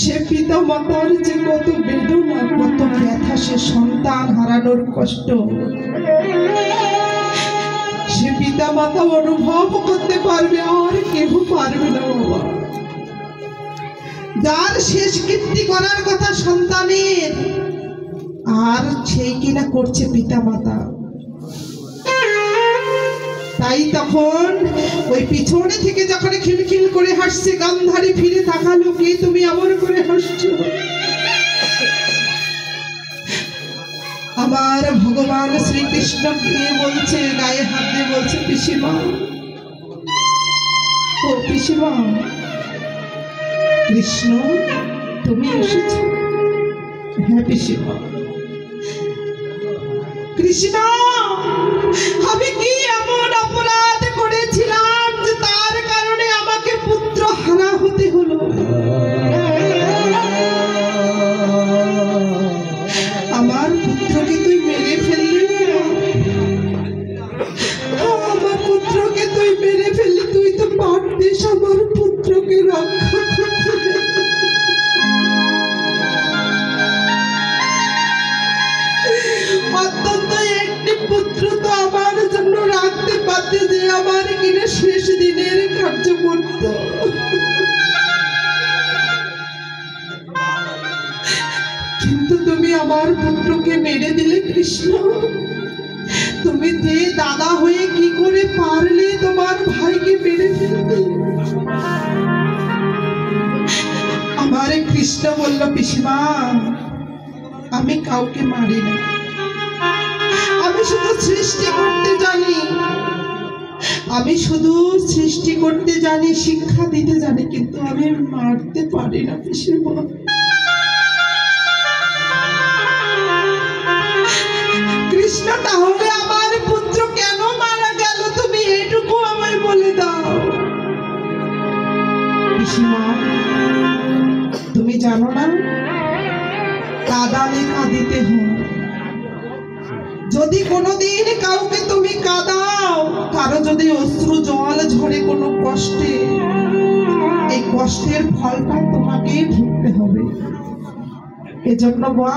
সে পিতা মাতার যে কত বেদনা, কত ব্যথা, সে সন্তান হারানোর কষ্ট সে পিতা মাতা অনুভব করতে পারবে, আর কেউ পারবে না বাবা। যার শেষ কীর্তি করার কথা সন্তানের, আর সেই কিনা করছে পিতা মাতা। তাই তখন ওই পিছনে থেকে যখন খিলখিল করে হাসছে গান্ধারী, ফিরে তাকালো, কে তুমি এমন করে হাসছো? আমার ভগবান শ্রীকৃষ্ণ কে বলছে, গায়ে হাত দিয়ে বলছে, পিসিমা, ও পিসিমা, কৃষ্ণ তুমি এসেছো? হ্যাঁ পিসিমা। কৃষ্ণ, আমি কি এমন অপরাধ করেছিলাম যে তার কারণে আমাকে পুত্র হারা হতে হলো? আমার পুত্রকে তুই মেরে ফেললি, আমার পুত্রকে তুই মেরে ফেললি। তুই তো পারতিস আমার পুত্রকে রক্ষা করতে। অত্যন্ত একটি পুত্র তো আমার জন্য রাখতে পারতে, যে আমার কিনা শেষ দিনের কার্য করত। কিন্তু তুমি আমার পুত্রকে মেরে দিলে কৃষ্ণ। তুমি যে দাদা হয়ে কি করে পারলে তোমার ভাইকে মেরে ফেলতে? আমার কৃষ্ণ বলল, পিসিমা, আমি কাউকে মারি না, আমি শুধু সৃষ্টি করতে জানি, আমি শুধু সৃষ্টি করতে জানি, শিক্ষা দিতে জানি, কিন্তু আমি মারতে পারি না পিসিমা। কৃষ্ণ, তাহলে আমার পুত্র কেন মারা গেল তুমি এটুকু আমায় বলে দাও। পিসিমা, তুমি জানো না, কাঁদালে কাঁদিতে হয়। যদি কোনোদিন কাউকে তুমি কাঁদাও, কারো যদি অশ্রু জল ঝরে কোনো কষ্টে, এই কষ্টের ফলটা তোমাকেই ভুগতে হবে। এজন্য মা